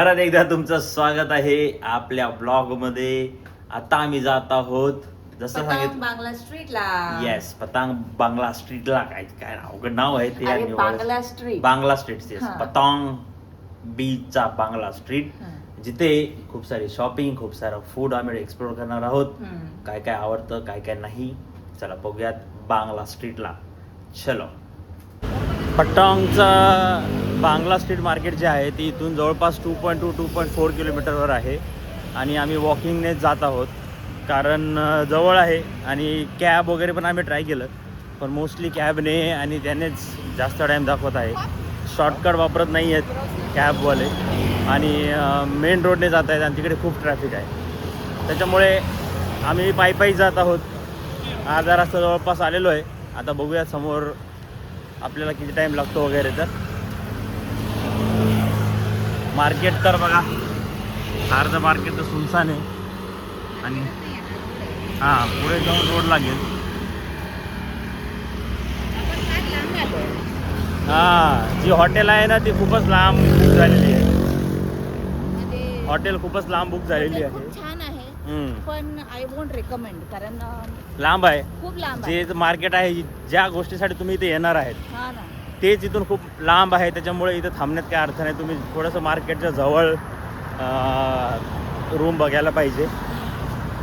परत एकदा तुमचं स्वागत आहे आपल्या ब्लॉग मध्ये. आता आम्ही जात आहोत जसं सांगितलं बांगला स्ट्रीटला. येस, पतंग बांगला स्ट्रीटला. काय काय अवघड नाव आहे ते. अरे बांगला स्ट्रीट. बांगला स्ट्रीट. येस, हा. पतंग बीचचा बांगला स्ट्रीट, जिथे खूप सारी शॉपिंग, खूप सारं फूड आम्ही एक्सप्लोर करणार आहोत. काय काय आवडतं, काय काय नाही, चला बघूयात बांगला स्ट्रीटला. चलो. पटांगचा बांगला स्ट्रीट मार्केट जे आहे ते इथून जवळपास 2.4 किलोमीटरवर आहे आणि आम्ही वॉकिंगनेच जात आहोत कारण जवळ आहे. आणि कॅब वगैरे पण आम्ही ट्राय केलं, पण मोस्टली कॅबने आणि त्यानेच जास्त टाईम दाखवत आहे. शॉर्टकट वापरत नाही आहेत कॅबवाले आणि मेन रोडने जात आहेत आणि तिकडे खूप ट्रॅफिक आहे. त्याच्यामुळे आम्ही पायी पायी जात आहोत. अर्धा रस्ता जवळपास आलेलो आहे. आता बघूया समोर आपल्याला किती टाईम लागतो वगैरे. तर मार्केट तर बघा, अर्ध मार्केट तर सुनसान आहे आणि हां पुढे जाऊन रोड लागेल. हां, जी हॉटेल आहे ना ती खूपच लांब बुक झालेली आहे. हॉटेल खूपच लांब बुक झालेली आहे. खूप छान आहे पण आय वोंट रेकमेंड कारण लांब आहे. खूप लांब आहे. जे मार्केट आहे, ज्या गोष्टीसाठी तुम्ही इथे येणार आहेत हा ना, तेच इथून खूप लांब आहे. त्याच्यामुळे इथं थांबण्यात काय अर्थ नाही. तुम्ही थोडंसं मार्केटच्या जवळ रूम बघायला पाहिजे.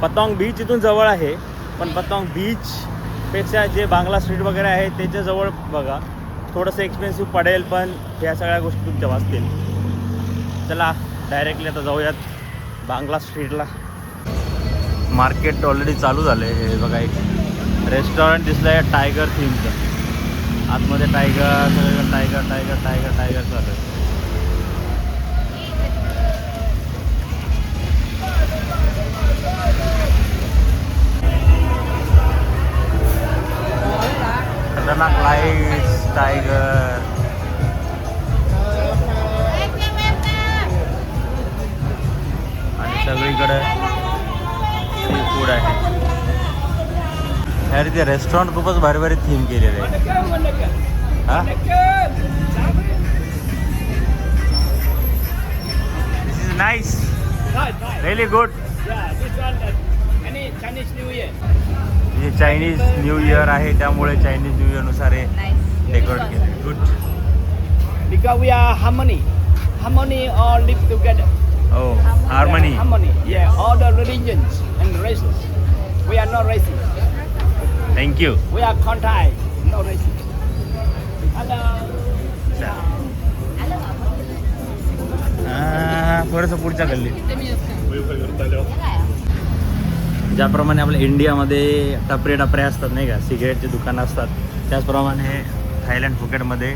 पतंग बीच इथून जवळ आहे, पण पतंग बीचपेक्षा जे बांगला स्ट्रीट वगैरे आहे त्याच्याजवळ बघा. थोडंसं एक्सपेन्सिव्ह पडेल, पण ह्या सगळ्या गोष्टी तुमच्या वाचतील. चला डायरेक्टली आता जाऊयात बांगला स्ट्रीटला. मार्केट ऑलरेडी चालू झालं आहे. हे बघा, एक रेस्टॉरंट दिसलं आहे टायगर थीमचं. आतमध्ये tiger tiger tiger tiger tiger चालू आहे. खतरनाक लाईट्स, टायगर आणि सगळीकडे सी फूड आहे. यार ते रेस्टॉरंट खूपच भारी भारी थीम केलेलं आहे. हां, दिस इज नाईस, रिअली गुड. हे चायनीज न्यू इयर आहे, त्यामुळे चायनीज न्यू इयरनुसार हे डेकोरेट केलं. Good. Because we are harmony all live together. Oh, harmony. Harmony, yeah. All the religions and races. We are not racist. Thank you. We are Khonthai, no racist. Hello. थोडंसं पुढच्या गल्लीत. ज्याप्रमाणे आपल्या इंडियामध्ये टपऱ्या असतात नाही का, सिगरेटची दुकानं असतात, त्याचप्रमाणे थायलंड फुकेटमध्ये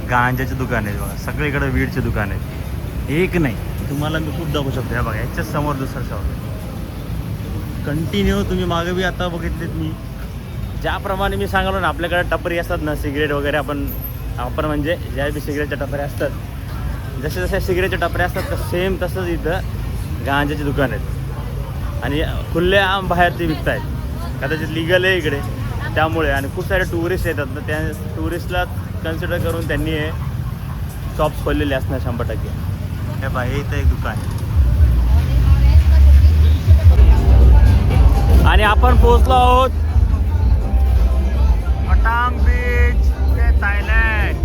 गांजाची दुकान आहेत बघा. सगळीकडे वीडची दुकान आहेत. एक नाही, तुम्हाला मी खूप दाखवू शकतो. ह्या बघा, याच्याच समोर दुसरं शॉप कंटिन्यू. तुम्ही मागे बी आता बघितलेत मी. ज्याप्रमाणे मी सांगलो ना, आपल्याकडे टपरी असतात ना सिगरेट वगैरे, आपण म्हणजे ज्या बी सिगरेटच्या टपऱ्या असतात, जशा जशा सिगरेटच्या टपऱ्या असतात तर सेम तसंच इथं गांजाची दुकान आहेत. आणि खुले आम बाहेर ते विकत आहेत. कदाचित लिगल आहे इकडे, त्यामुळे. आणि खूप सारे टुरिस्ट येतात ना, त्या टुरिस्टला कन्सिडर करून त्यांनी हे शॉप्स खोललेले असणार 100%. हे बघा, हे इथं एक दुकान आहे. आणि आपण पोहोचलो आहोत पटांग बीच ते थायलंड.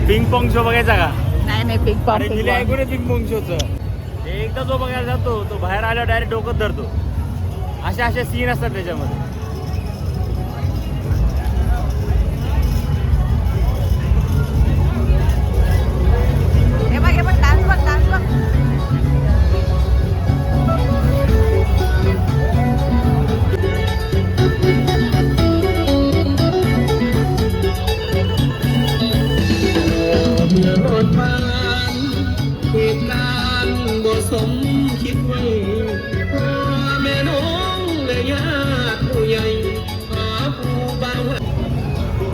पिंग पॉंग शो बघायचा का? नाही पिंक पॉंग. अरे दिले ऐकून पिंग पॉंग शोचं. एकदा जो बघायला जातो तो बाहेर आल्यावर डायरेक्ट डोकं धरतो. असे सीन असतात त्याच्यामध्ये.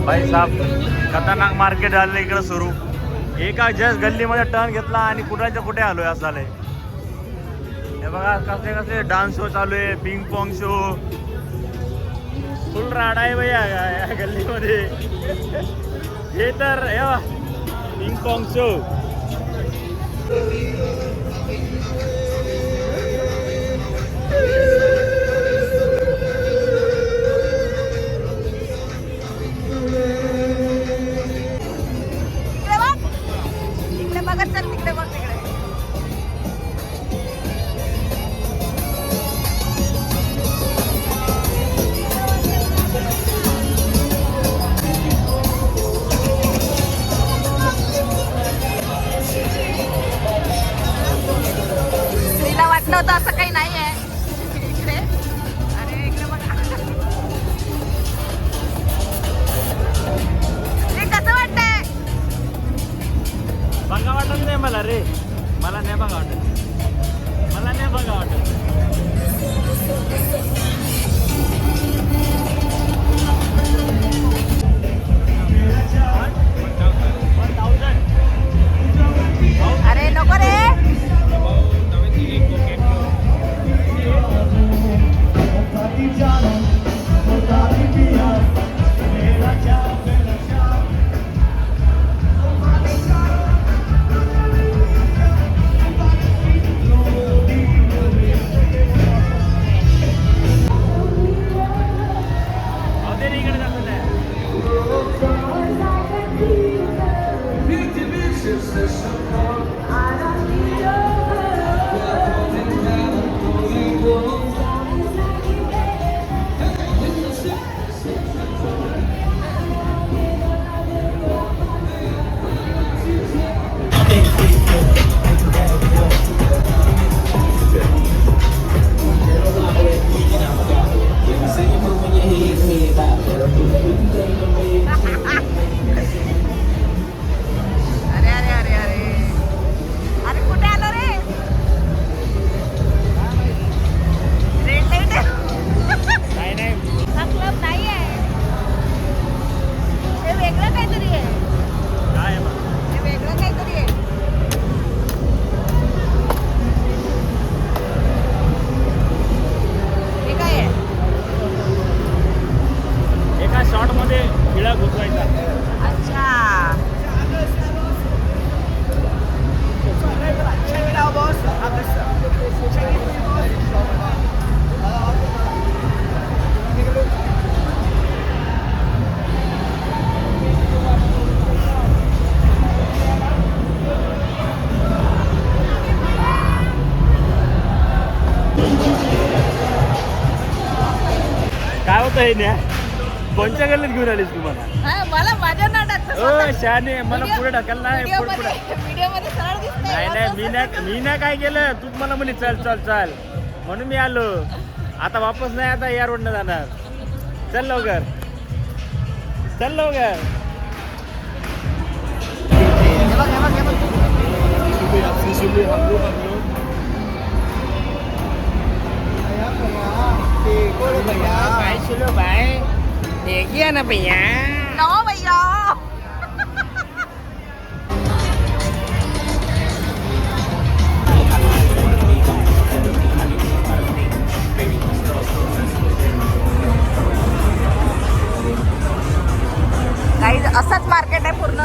भाई साहेब खतरनाक मार्केट झालं इकडं सुरू. एका जस्ट गल्लीमध्ये टर्न घेतला आणि कुठल्याच्या कुठे आलोय असं झालंय. हे बघा कसले कसले डान्स शो चालू आहे, पिंग पॉंग शो, फुल राडा आहे भैया या गल्लीमध्ये. हे तर हे बघा पिंग पॉंग शो. तिकडे बघत चल, तिकडे बघ तिकडे. तिला वाटलं होतं असं काही नाही आहे इकडे. अरे इकडे बघा. हे कसं वाटतंय? बघा वाटत नाही मला रे, मला नाही बघा वाटत, मला नाही बघा वाटत. अरे नको रे. इकडे जातो नाही. अरे अरे अरे अरे अरे कुठे आलो रे? रेड लाईट नाही नाही हा क्लब नाही आहे. हे वेगळं काहीतरी आहे. काय आहे मग? हे वेगळं काहीतरी आहे. हे काय आहे? एका शॉट मध्ये खिळा घुसवायचा. अच्छा. Check it out, boss. Have this. Check it out. Take a look. काय होतं हे न्या? कोणत्या गल्लीत घेऊन आलीस तुम्हाला? हा, मला माझ्या नाटक ओ शहाणे, मला पुढे ढकल नाही. व्हिडिओ मध्ये सरळ दिसतंय. नाही मी नाही काय केलं, तूच मला म्हणे चल चल चल म्हणून मी आलो. आता वापस नाही, आता या रोडनं जाणार. चल लवकर, चल लवकर. Phải xin lỗi bạn. देखिए ना भैया. नो भैया. काही असंच मार्केट आहे पूर्ण.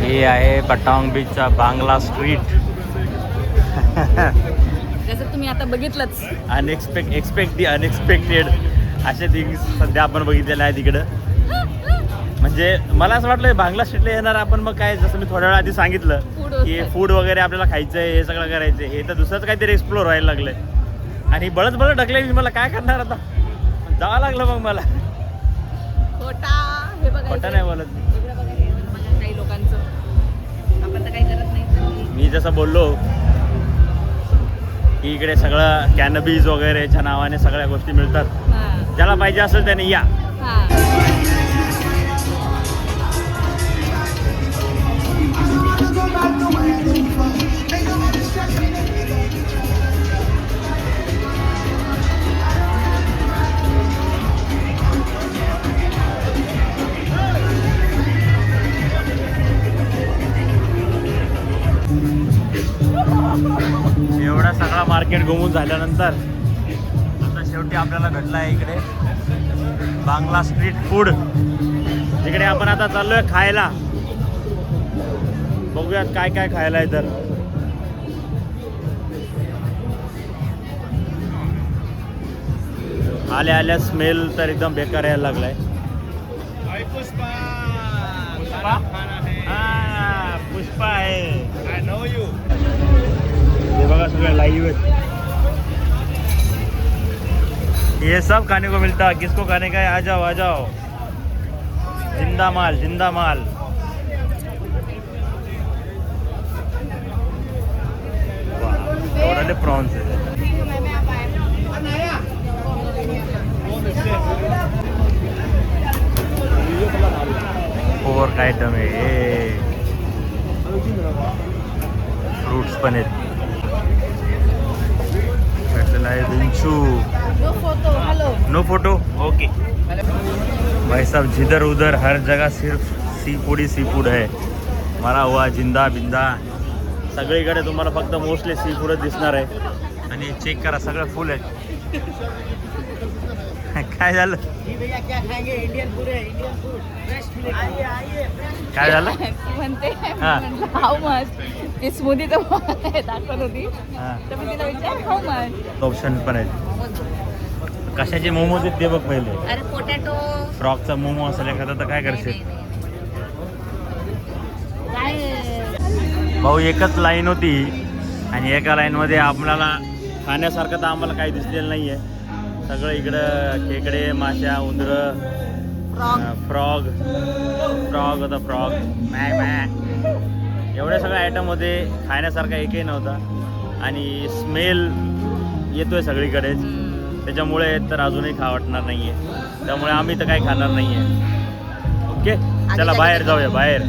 हे आहे पटांग बीचचा बांगला स्ट्रीट. जसं तुम्ही आता बघितलंच. एक्सपेक्ट दी अनएक्सपेक्टेड असे थिंग्स सध्या आपण बघितलेले आहे तिकडं. म्हणजे मला असं वाटलं बांगला स्ट्रीटला येणार आपण, मग काय जसं मी थोड्या वेळा आधी सांगितलं की फूड वगैरे आपल्याला खायचं आहे, हे सगळं करायचं आहे. हे तर दुसरंच काहीतरी एक्सप्लोर व्हायला लागलंय आणि बळच ढकलंय. मी मला काय करणार आता, जावं लागलं मग मला. खोटा हे बघा, खोटा नाही बोलत. इकडे बघा, हे बघा काही लोकांचं. आपण तर काही करत नाही. मी जसं बोललो की इकडे सगळं कॅनबीज वगैरेच्या नावाने सगळ्या गोष्टी मिळतात. हां ज्याला पाहिजे असेल त्याने या. हां. सगळा मार्केट घुमून झाल्यानंतर आता शेवटी आपल्याला भेटला आहे इकडे बांगला स्ट्रीट फूड. तिकडे आपण आता चाललोय खायला. बघूयात काय काय खायला आहे तर. आल्या आल्या स्मेल तर एकदम बेकार यायला लागलाय. पुष्पा पुष्पा आहे. I know you. ये बघा सगळे लाइव है. ये सब खाने को मिलता है. किसको खाने का है आ जाओ आ जाओ. जिंदा माल जिंदा माल. वाह प्रॉन्स है. और काय आयटम आहे. फ्रूट्स पण आहेत. भेटलेला आहे विंचू. No photo okay. भाई साहब जिधर उधर हर जगह सिर्फ सी फूड है. मारा हुआ जिंदा बिंदा सगळीकडे तुम्हाला फक्त मोस्टली सी फूडच दिसणार आहे. आणि चेक करा सगळं फुल आहे. काय झालं काय झालं म्हणते हा. हाऊ मच ती स्मूदी तर दाखवत होती हां तर मी तिला विचार हाऊ मच. ऑप्शन पण आहेत. कशाचे मोमोज आहेत ते बघ पहिले. अरे पोटॅटो फ्रॉकचा मोमो असेल एखादा तर काय करशील. काय भाऊ एकच लाईन होती आणि एका लाईनमध्ये आपल्याला खाण्यासारखं तर आम्हाला काही दिसलेलं नाही आहे. सगळं इकडं खेकडे माश्या उंदरं फ्रॉग होता फ्रॉग एवढ्या सगळ्या आयटममध्ये खाण्यासारखा एकही नव्हता. आणि स्मेल येतोय सगळीकडेच. त्याच्यामुळे तर अजूनही खा वाटणार नाही आहे. त्यामुळे आम्ही तर काही खाणार नाही आहे. ओके चला बाहेर जाऊया बाहेर.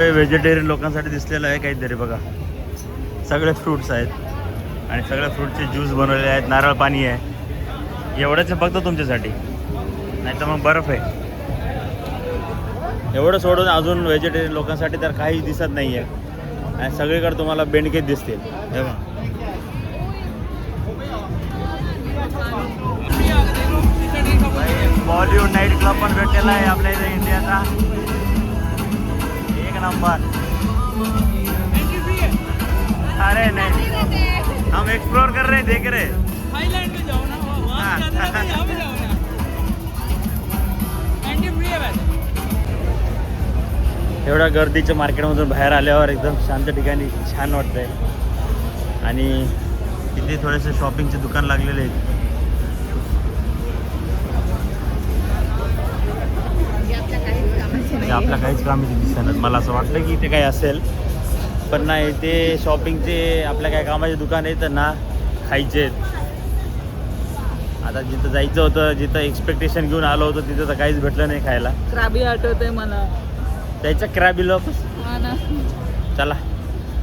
व्हेजिटेरियन लोकांसाठी दिसलेलं आहे काहीतरी बघा. सगळे फ्रूट्स आहेत आणि सगळ्या फ्रूटचे ज्यूस बनवलेले आहेत. नारळ पाणी आहे. एवढंच आहे फक्त तुमच्यासाठी. नाही तर मग बर्फ आहे. एवढं सोडून अजून व्हेजिटेरियन लोकांसाठी तर काही दिसत नाही आहे. आणि सगळीकडे तुम्हाला बेंडकेच दिसतील. हे बघा बॉलिवूड नाईट क्लब पण भेटलेला आहे आपल्या इथे इंडियाचा. एक नंबर. अरे नहीं हम एक्सप्लोर कर रहे हैं देख रहे. थाईलैंड में जाओ ना वहाँ से ज़्यादा है, यहाँ पे जाओ ना. एंट्री फ्री है वैसे. एवढ्या गर्दीच्या मार्केटमधून बाहेर आल्यावर एकदम शांत ठिकाणी छान वाटतंय. आणि तिथे थोडेसे शॉपिंगचे दुकान लागलेले आहेत. आपल्या काहीच काम इथे दिसणार. मला असं वाटलं की इथे काही असेल पण नाही. ते शॉपिंगचे आपल्या काय कामाचे दुकान आहे तर ना खायचे आहेत. आता जिथं जायचं होतं जिथं एक्सपेक्टेशन घेऊन आलो होतं तिथं तर काहीच भेटलं नाही खायला. क्राबी आठवतंय मला. त्याच्या क्रॅबी वापस. हा ना चला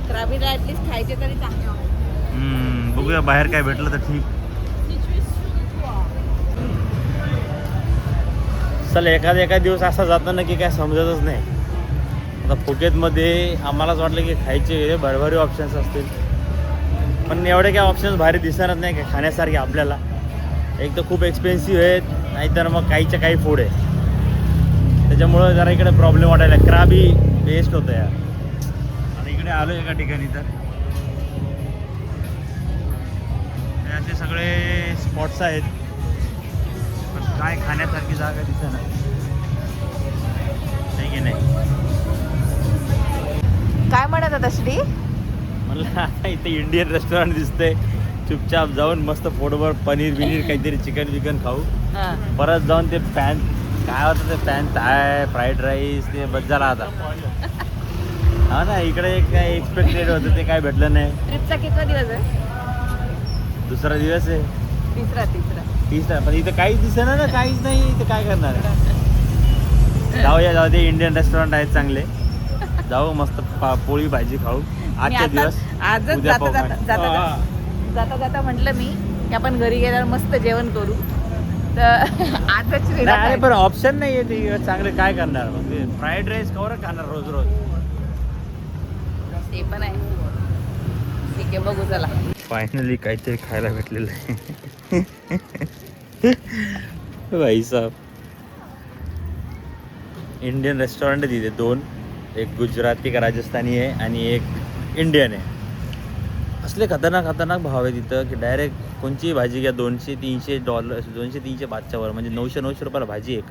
क्राबीला ऍटलीस्ट खायचे तरी चांगले. बघूया बाहेर काय भेटलं तर ठीक. चला एखादा दिवस असा जातो ना की काय समजतच नाही. आता फुकेतमध्ये आम्हालाच वाटलं की खायचे भरभरी ऑप्शन्स असतील पण एवढे काय ऑप्शन्स भारी दिसणारच नाही का खाण्यासारखे आपल्याला. एक तर खूप एक्सपेन्सिव्ह आहेत नाहीतर मग काहीच्या काही फूड आहे. त्याच्यामुळं जरा इकडे प्रॉब्लेम वाटायला. क्राबी बेस्ट होतं यार. आता इकडे आलो एका ठिकाणी तर हे असे सगळे स्पॉट्स आहेत पण काय खाण्यासारखी जागा दिसेना नाही की नाही. काय म्हणत होता श्री. मला आता इथे इंडियन रेस्टॉरंट दिसतंय. चुपचाप जाऊन मस्त पोटभर पनीर बिनीर काहीतरी चिकन खाऊ. परत जाऊन ते पॅन काय होतं ते पॅन थाय फ्राईड राईस ते बस झाला आता. हा ना इकडे काय एक्सपेक्टेड होतं ते काय भेटलं नाही. ट्रिपचा कितवा दिवस आहे. दुसरा दिवस आहे. तिसरा पण इथं काहीच दिसेना ना काहीच नाही. इथं काय करणार आहे. जाऊ दे इंडियन रेस्टॉरंट आहेत चांगले. जाऊ मस्त पोळी भाजी खाऊ. आजचे दिवस आजच उद्या जाता पाहू जाता काय. जाता जाता जाता म्हटलं मी की आपण घरी गेल्यावर मस्त जेवण करू तर आजच श्रीला नाही, अरे काय- पण ऑप्शन नाही आहे ते चांगलं काय करणार मग ते फ्राईड राईस कवर खाणार रोज रोज. ते पण आहे. ठीक आहे बघू चला. फायनली काहीतरी खायला भेटलेलं आहे. भाई साहब इंडियन रेस्टॉरंट आहे तिथे 2, एक गुजराती का राजस्थानी आहे आणि एक इंडियन आहे. असले खतरनाक खतरनाक भाव आहे तिथं की डायरेक्ट कोणची भाजी घ्या $200-300 $200-300 बादच्या वर म्हणजे 900 रुपयाला भाजी एक.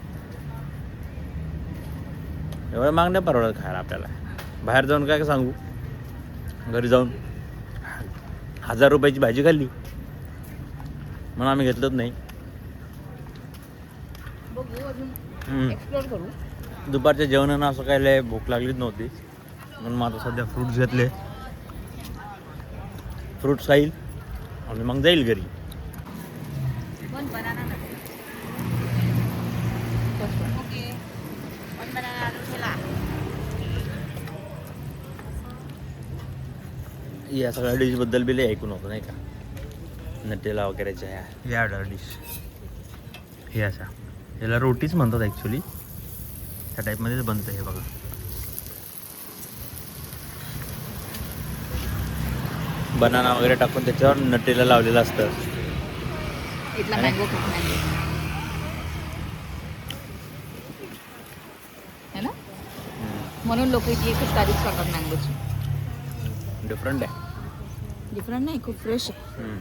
एवढं मागणं नाही परवडत खायला आपल्याला. बाहेर जाऊन काय सांगू, घरी जाऊन 1000 रुपयाची भाजी खाल्ली म्हणून आम्ही घेतलंच नाही. बघू अजून हम्म. एक्सप्लोर करू. दुपारच्या जेवणानं असं काय लय भूक लागलीच नव्हती म्हणून मग आता सध्या फ्रूट्स घेतले. फ्रूट्स खाईल आणि मग जाईल घरी. पण बनाना नको. ओके. पण बनाना ठेला. या सगळ्या डिशबद्दल बी लय ऐकून होतं नाही का, नटेला वगैरेच्या या डिश हे अशा याला रोटीच म्हणतात ॲक्च्युली. त्या टाईपमध्येच बनतं हे बघा. बनाना वगैरे टाकून त्याच्यावर नटेला लावलेलं असतं. इथला अरे. मँगो खूप मँगो है ना, म्हणून लोक इथली खूप तारीफ करतात मँगोची. डिफरंट आहे. डिफरंट नाही, खूप फ्रेश आहे.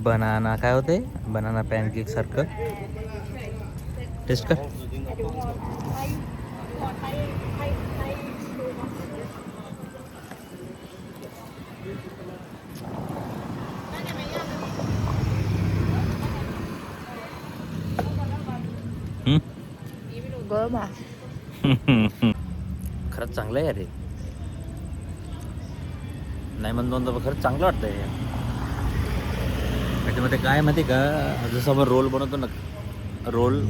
बनाना काय होते, बनाना पॅनकेक सारखं. टेस्ट कर. गरम आहे. खरंच चांगलं आहे यार हे. नाही म्हणतो पण खरंच चांगलं वाटतं हे. त्याच्यामध्ये काय माहिती का, जसं आपण रोल बनवतो ना, रोल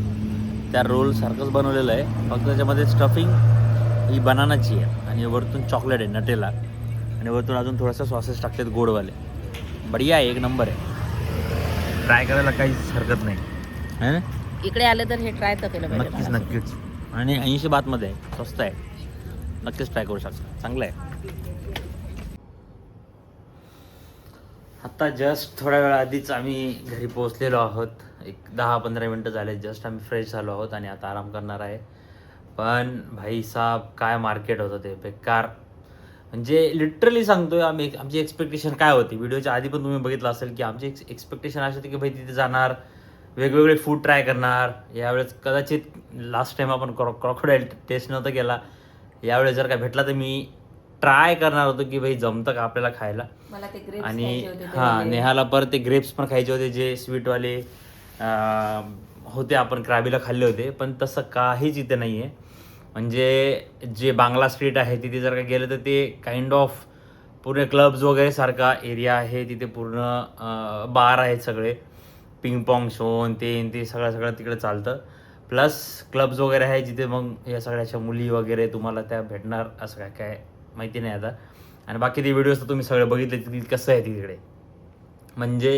त्या रोल सारखंच बनवलेलं आहे, फक्त त्याच्यामध्ये स्टफिंग ही बनानाची आहे आणि वरतून चॉकलेट आहे नटेला आणि वरतून अजून थोडासा सॉसेस टाकतात गोडवाले. बढिया आहे, एक नंबर आहे. ट्राय करायला काहीच हरकत नाही है ना. इकडे आलं तर हे ट्राय तर केलं पाहिजे नक्कीच मला. नक्कीच. आणि 80 बातमध्ये आहे, स्वस्त आहे, नक्कीच ट्राय करू शकता, चांगलं आहे. आत्ता जस्ट थोड्या वेळा आधीच आम्ही घरी पोहोचलेलो आहोत. एक 10-15 मिनटं झाले जस्ट आम्ही फ्रेश झालो आहोत आणि आता आराम करणार आहे. पण भाई साहब काय मार्केट होतं ते बेकार. म्हणजे लिटरली सांगतोय, आमची एक्सपेक्टेशन काय होती, व्हिडिओच्या आधी पण तुम्ही बघितलं असेल की आमची एक्सपेक्टेशन अशी होती की भाई तिथे जाणार, वेगवेगळे फूड ट्राय करणार. यावेळेस कदाचित लास्ट टाइम आपण क्रॉकोडाईल टेस्ट नव्हता केला, यावेळेस जर काय भेटला तर मी ट्राय करणार होतो की भाई जमतं का आपल्याला खायला. मला ते grapes आणि खायचे होते ते हां, वाले. नेहाला परत ते ग्रेप्स पण खायचे होते जे स्वीटवाले होते. आपण क्राबीला खाल्ले होते, पण तसं काहीच इथे नाही आहे. म्हणजे जे बांगला स्ट्रीट आहे तिथे जर का गेलं तर ते काइंड ऑफ पूर्ण क्लब्स वगैरे सारखा एरिया आहे. तिथे पूर्ण बार आहेत सगळे, पिंग पॉंग शोन ते सगळं तिकडे चालतं. प्लस क्लब्स वगैरे आहे जिथे मग या सगळ्याच्या मुली वगैरे तुम्हाला त्या भेटणार, असं काय माहिती नाही आता. आणि बाकी ते व्हिडिओज तर तुम्ही सगळे बघितले की कसं आहे तिकडे. म्हणजे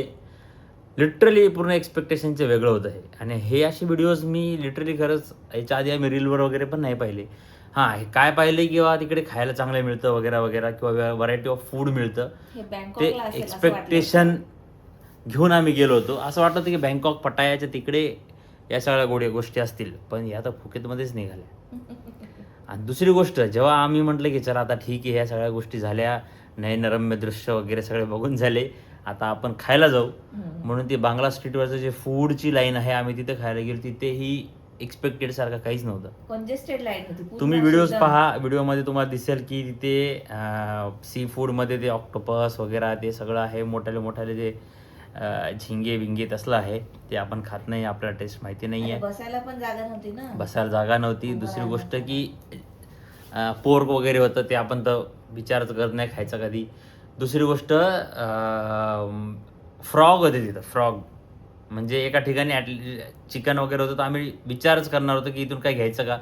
लिटरली पूर्ण एक्सपेक्टेशनचं वेगळं होतं हे. आणि हे असे व्हिडिओज मी लिटरली खरंच याच्या आधी आम्ही रीलवर वगैरे पण नाही पाहिले. हां, हे काय पाहिले किंवा तिकडे खायला चांगलं मिळतं वगैरे किंवा व्हरायटी ऑफ फूड मिळतं, हे ते बँकॉकला असेल असं एक्सपेक्टेशन घेऊन आम्ही गेलो होतो. असं वाटलं होतं की बँकॉक पटायाच्या तिकडे या सगळ्या गोष्टी असतील, पण या तर फुकेतमध्येच निघाल्या. आणि दुसरी गोष्ट, जेव्हा आम्ही म्हटलं की चला आता ठीक आहे, ह्या सगळ्या गोष्टी झाल्या, नयनरम्य दृश्य वगैरे सगळे बघून झाले, आता आपण खायला जाऊ. म्हणून ती बांगला स्ट्रीटवरचं जे फूडची लाईन आहे आम्ही तिथे खायला गेलो, तिथेही एक्सपेक्टेड सारखं काहीच नव्हतं. कंजेस्टेड लाईन होती पूर्ण तुम्ही व्हिडिओज एकदम. पहा, व्हिडिओमध्ये तुम्हाला दिसेल की तिथे सी फूडमध्ये ते ऑक्टोपस वगैरे ते सगळं आहे, मोठाले जे झिंगे विंगे तसलं आहे, ते आपण खात नाही, आपल्याला टेस्ट माहिती नाही आणि आहे. बसायला पण जागा नव्हती ना. बसायला जागा नव्हती. दुसरी गोष्ट की पोर्क वगैरे होतं, ते आपण तर विचारच करत नाही खायचं कधी. दुसरी गोष्ट फ्रॉग होते तिथं, फ्रॉग. म्हणजे एका ठिकाणी चिकन वगैरे होतं तर आम्ही विचारच करणार होतो की इथून काय घ्यायचं का,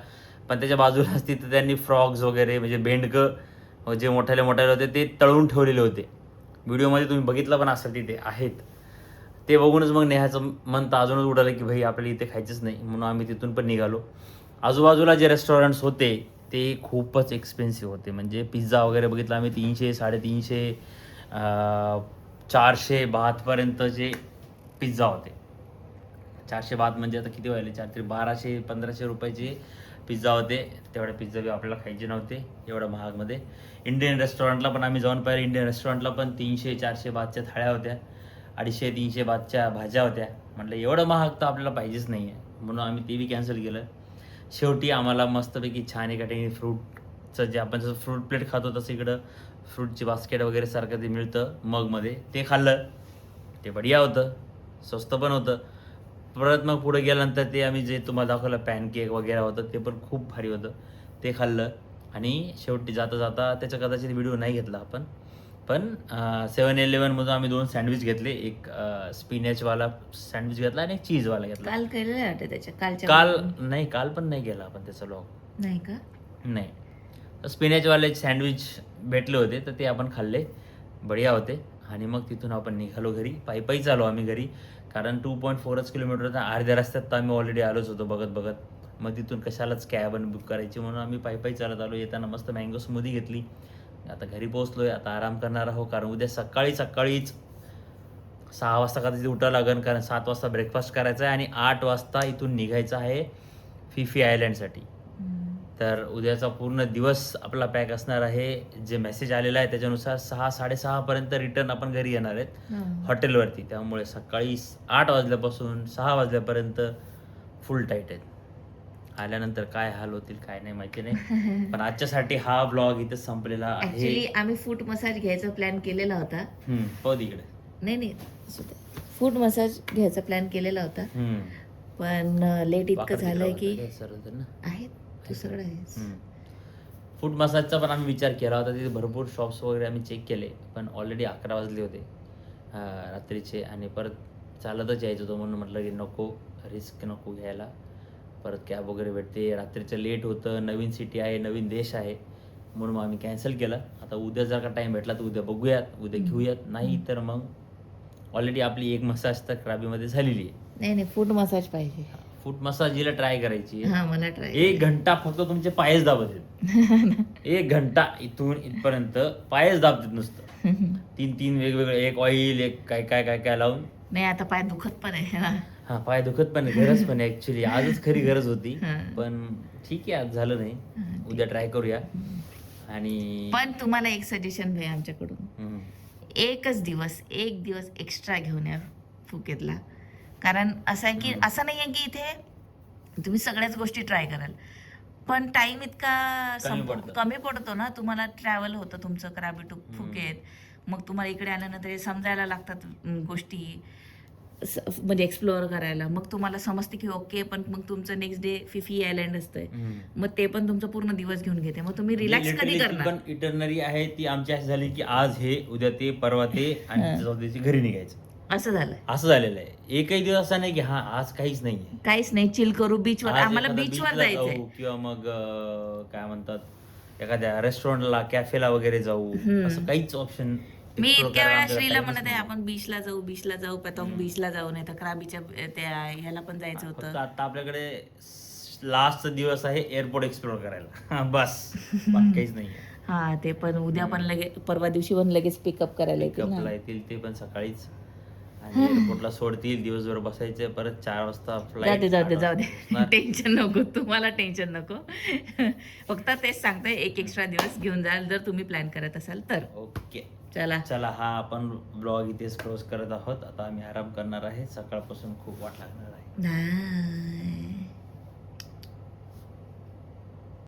पण त्याच्या बाजूलाच तिथं त्यांनी फ्रॉग्स वगैरे म्हणजे बेंडकं जे मोठ्याले होते ते तळून ठेवलेले होते. व्हिडिओमध्ये तुम्ही बघितलं पण असेल तिथे आहेत. ते बघूनच मग नेहाचं मन तर अजूनच उडालं की भाई आपल्याला इथे खायचंच नाही, म्हणून आम्ही तिथून पण निघालो. आजूबाजूला जे रेस्टॉरंट्स होते ते खूपच एक्सपेन्सिव्ह होते. म्हणजे पिझ्झा वगैरे बघितला आम्ही 300, 350, 400 बातपर्यंतचे पिझ्झा होते. 400 बात म्हणजे आता किती व्हायले, 4 1200-1500 रुपयाचे पिझ्झा होते. तेवढे पिझ्झा बी आपल्याला खायचे नव्हते एवढ्या महागमध्ये. इंडियन रेस्टॉरंटला पण आम्ही जाऊन पाहिलं, इंडियन रेस्टॉरंटला पण 300-400 बातच्या थाळ्या होत्या, 250-300 बातच्या भाज्या होत्या. म्हटलं एवढं महाग तर आपल्याला पाहिजेच नाही आहे, म्हणून आम्ही ते बी कॅन्सल केलं. शेवटी आम्हाला मस्तपैकी छान एका ठिकाणी फ्रूटचं जे आपण जसं फ्रूट प्लेट खातो तसं इकडं फ्रूटची बास्केट वगैरे सारखं ते मिळतं मगमध्ये, ते खाल्लं. ते बढिया होतं, स्वस्त पण होतं. परत मग पुढे गेल्यानंतर ते आम्ही जे तुम्हाला दाखवलं पॅनकेक वगैरे होतं ते पण खूप भारी होतं, ते खाल्लं. आणि शेवटी जाता जाता त्याचा कदाचित व्हिडिओ नाही घेतला आपण, पण 7-Elevenमधून आम्ही 2 सँडविच घेतले. एक स्पिनॅचवाला सँडविच घेतला आणि एक चीजवाला घेतला. काल केलेलं वाटतं त्याच्या काल पण नाही गेला आपण त्याचा व्लॉग. नाही का? नाही, स्पिनॅचवाले सँडविच भेटले होते तर ते आपण खाल्ले, बढिया होते. आणि मग तिथून आपण निघालो घरी. पायी चालू आम्ही घरी, कारण 2.4 किलोमीटर अर्ध्या रस्त्यात तर आम्ही ऑलरेडी आलोच होतो बघत बघत. मग तिथून कशालाच कॅब बुक करायची, म्हणून आम्ही पायी चालत आलो. येताना मस्त मँगो स्मूदी घेतली. आता घरी पोहोचलोय, आता आराम करणार आहोत, कारण उद्या सकाळीच 6 वाजता का तिथे उठावं लागेल, कारण 7 वाजता ब्रेकफास्ट करायचा आहे आणि 8 वाजता इथून निघायचं आहे फिफी आयलँडसाठी. तर उद्याचा पूर्ण दिवस आपला पॅक असणार आहे. जे मेसेज आलेला आहे त्याच्यानुसार 6-6:30 पर्यंत रिटर्न आपण घरी येणार आहेत हॉटेलवरती. त्यामुळे सकाळी 8 वाजल्यापासून 6 वाजल्यापर्यंत फुल टाईट आहेत. आल्यानंतर काय हाल होतील काय नाही माहिती नाही. पण आजच्यासाठी हा ब्लॉग इथे संपलेला आहे. ऍक्च्युली आम्ही फूट मसाज घ्यायचा प्लॅन केलेला होता. पाहू इकडे. नाही फूट मसाज घ्यायचा प्लॅन केलेला होता, पण लेट इतकं झालंय की आहे तू सगळं आहे. फूट मसाजचा पण आम्ही विचार केला होता. तिथे भरपूर शॉप्स वगैरे आम्ही चेक केले, पण ऑलरेडी 11 वाजले होते रात्रीचे, आणि परत चालतच यायचं होतं, म्हणून म्हटलं की नको रिस्क नको घ्यायला. परत कॅब वगैरे भेटते, रात्रीचं लेट होतं, नवीन सिटी आहे, नवीन देश आहे, म्हणून मग आम्ही कॅन्सल केलं. आता उद्या जर का टाईम भेटला तर उद्या बघूयात, उद्या घेऊयात. नाही तर मग ऑलरेडी आपली एक मसाज तर क्राबीमध्ये झालेली आहे. नाही फूट मसाज पाहिजे. फूट मसाजीला ट्राय करायची. हा मला ट्राय. 1 घंटा फक्त तुमचे पायच दाबत आहेत. 1 घंटा इथून इथपर्यंत पायच दाबतात नुसतं. 3 वेगवेगळे, एक ऑइल, एक काय लावून. नाही आता पाय दुखत पण आहे. हा पाय दुखत पण आहे, गरज पण आहे ऍक्च्युली. आजच खरी गरज होती, पण ठीक आहे आज झालं नाही, उद्या ट्राय करूया. आणि पण तुम्हाला एक सजेशन भाई आमच्याकडून, एक दिवस एक्स्ट्रा घेऊन या फुकेतला. कारण असं आहे की असं नाही आहे की इथे तुम्ही सगळ्याच गोष्टी ट्राय कराल, पण टाइम इतका कमी पडतो ना. तुम्हाला ट्रॅव्हल होतं तुमचं क्राबी टू फुकेत, मग तुम्हाला इकडे आल्यानंतर समजायला लागतात गोष्टी, म्हणजे एक्सप्लोअर करायला. मग तुम्हाला समजते की ओके, पण मग तुमचं नेक्स्ट डे फिफी आयलँड असतंय, मग ते पण तुमचा पूर्ण दिवस घेऊन घेते. मग तुम्ही रिलॅक्स कधी करणार? पण इटर्नरी आहे ती आमची अशी झाली की आज हे, उद्या ते, परवा ते, आणि घरी निघायचं. असं झालेलं आहे. एकही दिवस असा नाही की हा आज काहीच नाही, चिल करू बीचवर. आम्हाला बीचवर जायचंय, किंवा मग काय म्हणतात एखाद्या रेस्टॉरंटला, कॅफेला वगैरे जाऊ, असं काहीच ऑप्शन. मी इतक्या वेळा श्रीला म्हणत आहे आपण बीचला जाऊ, पतंग बीचला जाऊ, नाही तर क्राबीच्या त्या ह्याला पण जायचं होतं. आता आपल्याकडे लास्टचा दिवस आहे एअरपोर्ट एक्सप्लोर करायला, बस बाकी काहीच नाही. हा ते पण उद्या पण लगेच, परवा दिवशी पण लगेच पिकअप करायला येतील ते पण सकाळीच, आणि एअरपोर्टला सोडतील, दिवसभर बसायचे, परत 4 वाजता फ्लाईट. जाऊ दे टेन्शन नको, तुम्हाला टेन्शन नको. फक्त तेच सांगतोय, एक एक्स्ट्रा दिवस घेऊन जाल जर तुम्ही प्लॅन करत असाल तर. ओके चला हा आपण ब्लॉग इथेच क्लोज करत आहोत. आता आम्ही आराम करणार आहे, सकाळपासून खूप वाट लागणार आहे.